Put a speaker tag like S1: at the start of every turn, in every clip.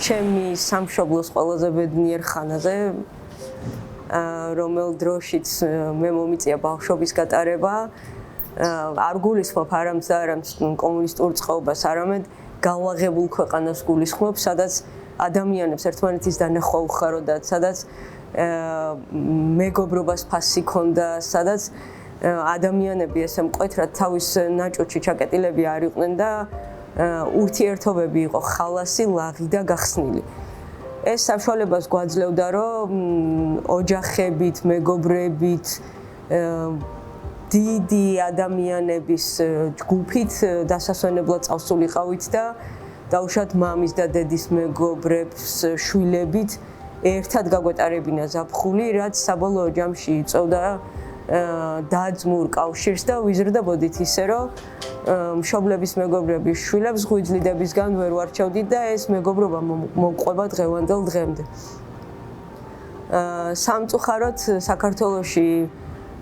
S1: ჩემი სამშობლოს ყველაზე ბედნიერ ხანაზე, რომელ დროშიც მე მომიწია ბავშვობის გატარება, არ გულისხმობ არამც კომუნისტურ წყობას, არამედ განლაღებულ ქვეყანას გულისხმობ, სადაც ადამიანებს ერთმანეთის დანახვა უხაროდათ, სადაც მეგობრობას ფასი ქონდა, სადაც ადამიანები ესე მკვეთრად თავის ნაჭუჭი ჩაკეტილები არ იყვნენ და ურთიერთობები იყო ხალასი, ლაღი და გახსნილი. ეს საშუალებას გვაძლევდა, რომ ოჯახებით, მეგობრებით, დიდი ადამიანების ჯგუფით დასასვენებლად წავსულიყავით და დაუშვათ მამის და დედის მეგობრებს შვილებით ერთად გაგვეტარებინა ზაფხული, რაც საბოლოო ჯამში იწვევდა დაძმურ კავშირს და ვიზრდებოდით ისე, რომ მშობლების მეგობრების შვილებს ღვიძლიდებისგან ვერ ვარჩევდით და ეს მეგობრობა მომყვება დღევანდელ დღემდე. სამწუხაროდ საქართველოში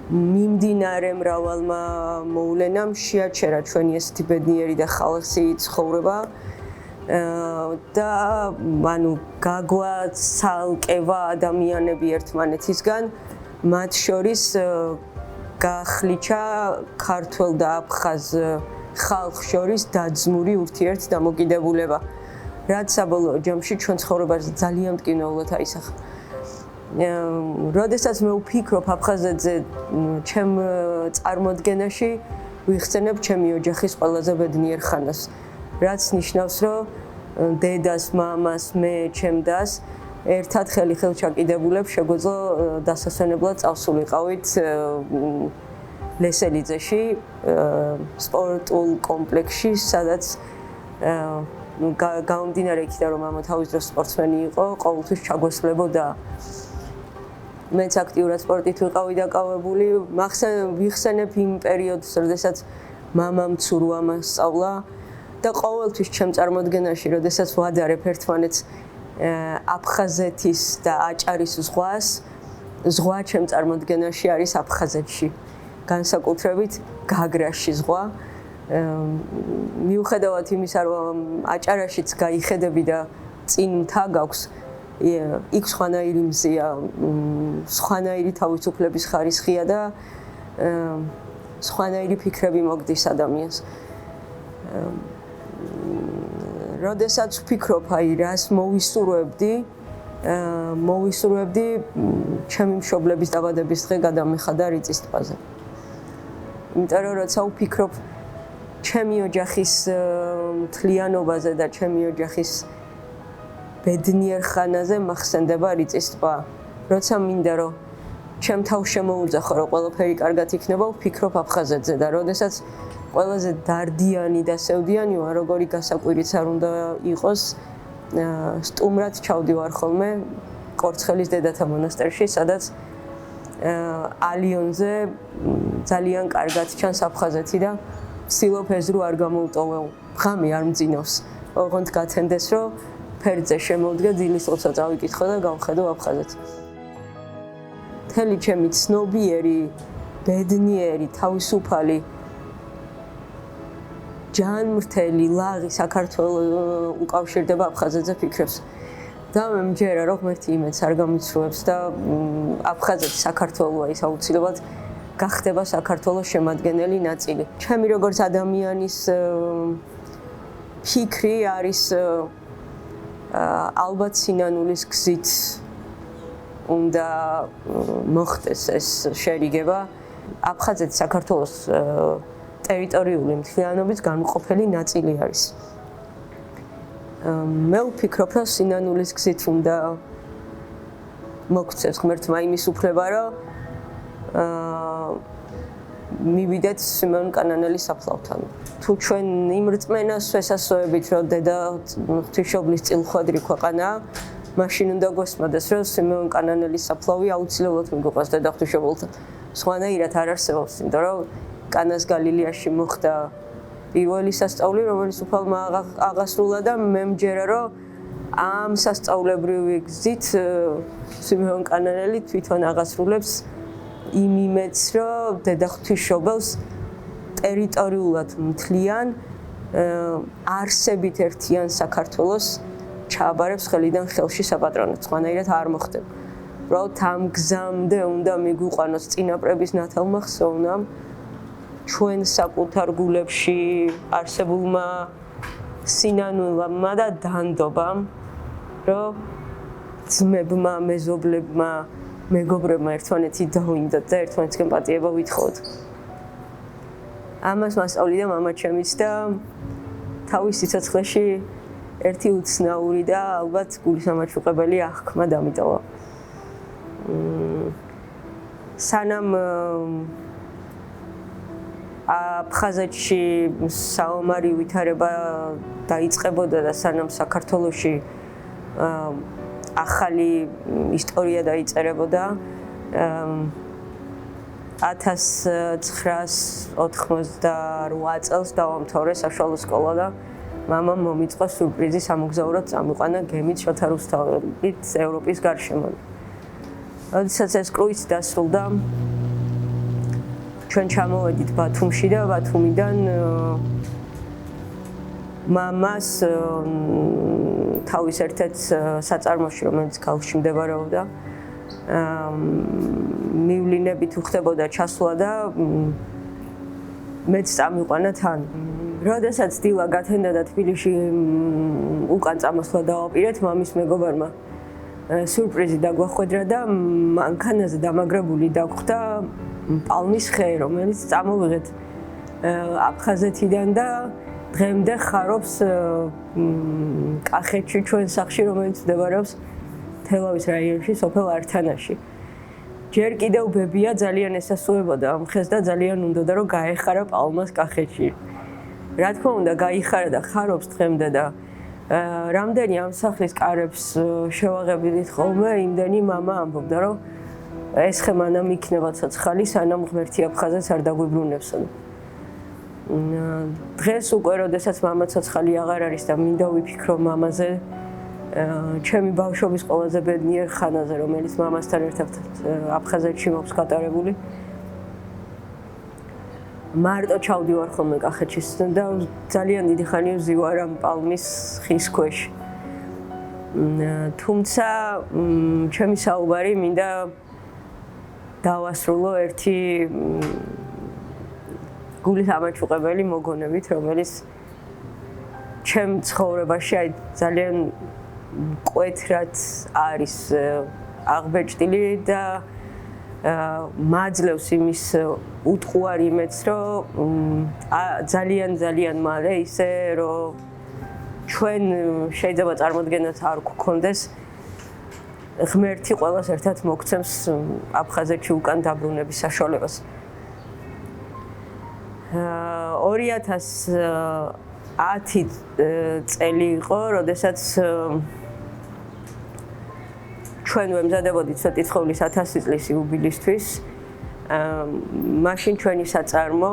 S1: მიმდინარე მრავალმა მოვლენამ შეაჩერა ჩვენი ესეთი ბედნიერი და ხალხი ცხოვრება და გაგვაცალკევა ადამიანები ერთმანეთისგან, მათ შორის გაახლიჩა ქართველ და აფხაზ ხალხ შორის დაძმური ურთიერთდამოკიდებულება, რაც საბოლოო ჯამში ჩვენ ცხოვრებაზე ძალიან მტკივნეულად აისახა. როდესაც მე ვფიქრობ აფხაზეთზე, ჩემ წარმოდგენაში ვიხსენებ ჩემი ოჯახის ყველაზე ბედნიერ ხანას, რაც ნიშნავს, რომ დედას, მამას, მე, ჩემ დას ერთად ხელი-ხელ ჩაკიდებულებს შეგვეძლო დასასვენებლად წავსულიყავით ლესელიძეში, სპორტულ კომპლექსში, სადაც გამომდინარე იქიდან, რომ მამა თავის დროს სპორტსმენი იყო, ყოველთვის ჩაგვესვლებოდა. მეც აქტიურად სპორტით ვიყავი დაკავებული, ვიხსენებ იმ პერიოდს, როდესაც მამამ ცურვამა სწავლა და ყოველთვის ჩემ წარმოდგენაში, როდესაც ვადარებ ერთმანეთს აფხაზეთის და აჭარის ზღვა ჩემ წარმოდგენაში არის აფხაზეთში, განსაკუთრებით გაგრაში ზღვა. მიუხედავად იმისა, რომ აჭარაშიც გაიხედები და წინ მთა გაქვს, იქ სხვანაირი მზია, სხვანაირი თავისუფლების ხარისხია და სხვანაირი ფიქრები მოგდის ადამიანს. როდესაც ვფიქრობ, რას მოვისურვებდი ჩემი მშობლების დაბადების დღე გადამეხადა რიწის ტბაზე. იმიტომ რომ როცა ვფიქრობ ჩემი ოჯახის მთლიანობაზე და ჩემი ოჯახის ბედნიერ ხანაზე, მახსენდება რიწის ტბა. როცა მინდა რომ ჩემ თავს შემოუძახო, რომ ყველაფერი კარგად იქნება, ვფიქრობ აფხაზეთზე და როდესაც ყველაზე დარდიანი და სევდიანი ვარ, როგორი გასაკვირიც არ უნდა იყოს, სტუმრად ჩავდივარ ხოლმე კორცხელის დედათა მონასტერში, სადაც ალიონზე ძალიან კარგად ჩანს აფხაზეთი და ვცდილობ ეზრო არ გამოვტოვო, ღამე არ მძინავს. ოღონდ გათენდეს, რომ ფერდზე შემოვდგე, დილის 20-ს წავიკითხო და გავხედო აფხაზეთს. მთელი ჩემი ცნობიერი, ბედნიერი, თავისუფალი ჯანმრთელი ლაღი საქართველოს უკავშირდება აფხაზეთზე ფიქრებს. და მე მჯერა, რომ ღმერთი იმედს არ გამიცრუებს და აფხაზეთი საქართველოა, ის აუცილებლად გახდება საქართველოს შემადგენელი ნაწილი. ჩემი როგორც ადამიანის ფიქრი არის ალბათ სინანულის გზით უნდა მოხდეს ეს შერიგება. აფხაზეთი საქართველოს ტერიტორიული მთლიანობის განუყოფელი ნაწილი არის. მე ვფიქრობ, რომ სინანულის გზით უნდა მოგცეს ღმერთმა იმის უფლება, რომ მივიდეთ სიმონ კანანელის საფლავთან. თუ ჩვენ იმ რწმენას ვესასწოებით, რომ დედა ღვთისმშობლის წილხვედრი ქვეყანაა, მაშინ უნდა გვესმოდეს, რომ სიმონ კანანელის საფლავი აუცილებლად მიგვიყვას დედა ღვთისმშობელთან. სხვანაირად არ არსებობს, იმიტომ რომ კანას გალილეაში მოხდა პირველი სასწაული, რომელიც უფალმა აღასრულა და მე მჯერა, რომ ამ სასწauლებრივი გზით სიმონ კანანელი თვითონ აღასრულებს იმ იმედს, რომ დედა ღვთისმშობელს ტერიტორიულად მთლიან არსებით ერთიან საქართველოს ჩააბარებს ხელიდან ხელში საპატრონოს, სხვანაირად არ მოხდება. უბრალოდ ამ გზამდე უნდა მიგვიყვანოს წინაპრების ნათელმა ხსოვნამ, ჩვენ საკუთარ გულებში არსებულმა სინანულმა და დანდობამ, რომ ძმებმა, მეზობლებმა, მეგობრებმა ერთმანეთი დავინდათ და ერთმანეთისგან პატიება ვითხოვოთ. ამას მასწავლიდა მამა ჩემიც და თავის სიცოცხლეში ერთი უცნაური და ალბათ გულის ამაჩუყებელი აღქმა დამიტოვა. სანამ აფხაზეთში საომარი ვითარება დაიწყებოდა და სანამ საქართველოში ახალი ისტორია დაიწერებოდა 1988 წელს დავამთავრე საშუალო სკოლა და მამამ მომიწყო სურპრიზი სამოგზაუროდ წამიყვანა გემით შოთა რუსთავით ევროპის გარშემო. როდესაც ეს კრუიზი დასრულდა, ჩვენ ჩამოვედით ბათუმში და ბათუმიდან მამას თავის ერთ-ერთ საწარმოში, რომელიც ქალაქში მდებარეობდა, მივლინებით უხდებოდა ჩასვლა და მეც წამიყვანა თან. როდესაც დილა გათენდა და თბილისში უკან წამოსვლა დავაპირეთ, მამის მეგობარმა სურპრიზი დაგვახვედრა და მანქანაზე დამაგრებული დაგვხვდა პალმის ხე, რომელიც წამოვიღეთ აფხაზეთიდან და დღემდე ხარობს კახეთში ჩვენ სახლში, რომელიც მდებარეობს თელავის რაიონში, სოფელ ართანაში. ჯერ კიდევ ბებია ძალიან ესასუებოდა ამ ხეს და ძალიან უნდოდა რომ გაეხარა პალმას კახეთში. რა თქმა უნდა, გაიხარა და ხარობს დღემდე და რამდენი ამ სახლის კარებს შევაღებილით ხოლმე, იმდენი მამა ამბობდა, რომ ეს ხე მანამ იქნება ცოცხალი, სანამ ღმერთი აფხაზეთს არ დაგვიბრუნებსო. დღეს უკვე, როდესაც მამა ცოცხალი აღარ არის და მინდა ვიფიქრო მამაზე, ჩემი ბავშვობის ყველაზე ბედნიერ ხანაზე, რომელიც მამასთან ერთად აფხაზეთში მაქვს გატარებული. მარტო ჩავდივარ ხოლმე კახეთში და ძალიან დიდი ხანი ვზივარ ამ პალმის ხის ქვეშ. თუმცა ჩემი საუბარი მინდა დავასრულო ერთი გულის ამაჩუყებელი მოგონებით, რომელიც ჩემ ცხოვრებაში ძალიან კვეთრად არის აღბეჭდილი და მაძლევს იმის უტყუარ იმედს, რომ ძალიან მალე ისე რომ ჩვენ შეიძლება წარმოდგენაც არ გქონდეს, ღმერთი ყველას ერთად მოგცემს აფხაზეთში უკან დაბრუნების საშუალებას. 2010 წელი იყო, როდესაც ჩვენ ვემზადებოდით სვეტიცხოვლის 1000 წლის იუბილისთვის. მაშინ ჩვენი საწარმო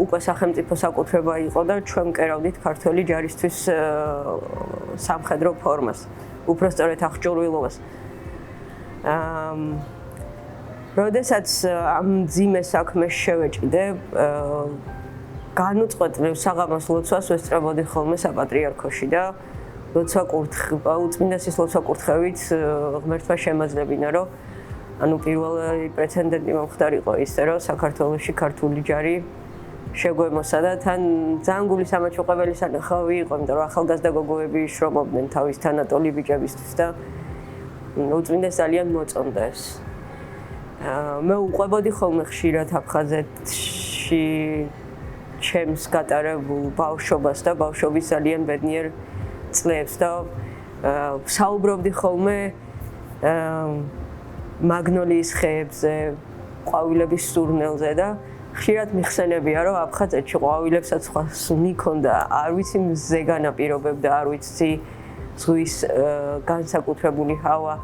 S1: უკვე სახელმწიფო საკუთრება იყო და ჩვენ მკერავდით ქართველი ჯარისთვის სამხედრო ფორმას, უпростоრეთ აღჭურვილობას. როდესაც ამ ძიმე საქმეს შევეჭიდე, განუწყვეტლივ საღამოს ლოცვას ვესწრებოდი ხოლმე საპატრიარქოში და უწმინდესის ლოცვა კურთხევით ღმერთმა შემაძლებინა, რომ ანუ პირველი პრეცედენტი მომხდარიყო ისე, რომ საქართველოში ქართული ჯარი შეგვემოსა და თან ძალიან გულის ამაჩუყებელი სანახავი იყო, იმიტომ რომ ახალგაზრდა გოგოები შრომობდნენ თავის თანატოლი ბიჭებისთვის და უწმინდეს ძალიან მოწონდა ეს. მე უყვებოდი ხოლმე ხშირად აფხაზეთში ჩემს გატარებულ ბავშვობას და ბავშვობის ძალიან ბედნიერ წლებს და საუბრობდი ხოლმე მაგნოლიის ხეებზე, ყვავილების სურნელზე და ხშირად მიხსენებია, რომ აფხაზეთში ყვავილებსაც სხვა სუნი ქონდა, არ ვიცი მზე განაპირობებდა, არ ვიცი ზღვის განსაკუთრებული ჰავა,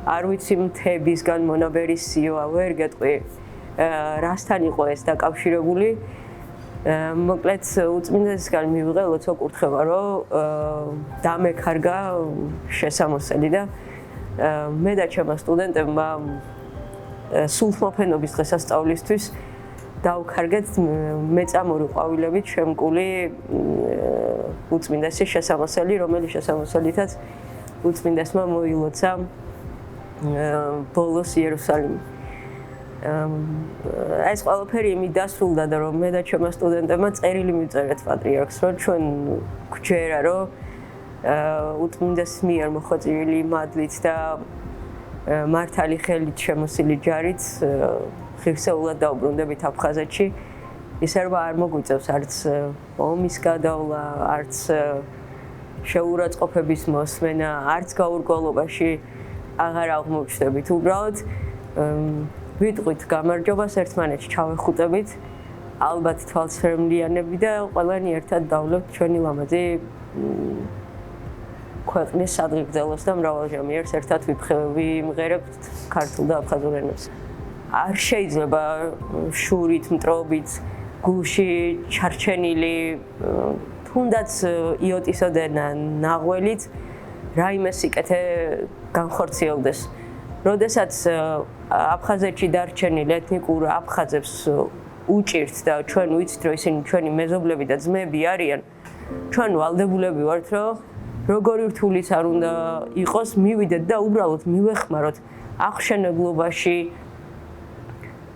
S1: არ ვიცი მთებისგან მონაბერი სიოა, ვერ გეტყვი რასთან იყო ეს დაკავშირებული. მოკლედ უწმინდესისგან მივიღე ლოცვა კურთხევა, რომ დამეკარგა შესამოსელი და მე და ჩემმა სტუდენტებმა სულთმოფენობის დღესასწაულისთვის დავკარგეთ მეწამული ყვავილებით შემკული უწმინდესის შესამოსელი, რომელიც შესამოსელითაც უწმინდესმა მოილოცა ბოლოს იერუსალიმი. ეს ყველაფერი იმით დასრულდა და რომ მე და ჩემმა სტუდენტებმა წერილი მივწერეთ პატრიარქს, რომ ჩვენ გვჯერა, რომ უწმინდეს მიერ მოხოწირილი მადლით და მართალი ხელით შემოსილი ჯარით ღირსეულად დაუბრუნდებით აფხაზეთში. ისე რომ არ მოგვიწევს არც ომის გადავლა, არც შეურაცხყოფების მოსმენა, არც გაურკვევლობაში აღარ აღმოჩნდებით. უბრალოდ ვიტყვით გამარჯვებას, ერთმანეთს ჩავეხუტებით, ალბათ თვალს ვერ მლიანები და ყველანი ერთად დავლებთ ჩვენი ლამაზი ქვეყნის სადღეგრძელოს და მრავალჟამიერს ერთად ვიმღერებთ ქართულ და აფხაზურ ენებს. არ შეიძლება შურით, მტრობით, გულში ჩარჩენილი, თუნდაც იოტისოდე ნაღველით რაიმე სიკეთე განხორციელდეს. როდესაც აფხაზეთში დარჩენილ ეთნიკურ აფხაზებს უჭირთ და ჩვენ ვიცით, რომ ისინი ჩვენი მეზობლები და ძმები არიან, ჩვენ ვალდებულები ვართ, რომ როგორი რთულიც არ უნდა იყოს, მივიდეთ და უბრალოდ მივეხმაროთ აღშენებლობაში,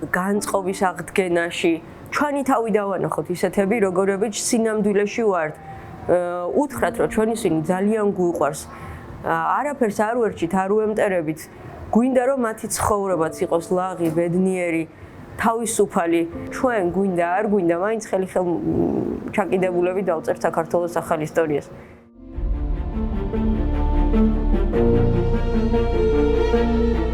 S1: განწყობის აღდგენაში, ჩვენი თავი დავანახოთ ისეთები, როგორებიც სინამდვილეში ვართ. უთხრათ, რომ ჩვენ ისინი ძალიან გვიყვარს. არაფერს არ ვერჩით, არ უემტერებით. გვინდა რომ მათი ცხოვრებაც იყოს ლაღი, ბედნიერი, თავისუფალი. ჩვენ გვინდა, არ გვინდა, მაინც ხელი-ხელ ჩაკიდებულები დავწერთ საქართველოს ახალ ისტორიას. Thank you.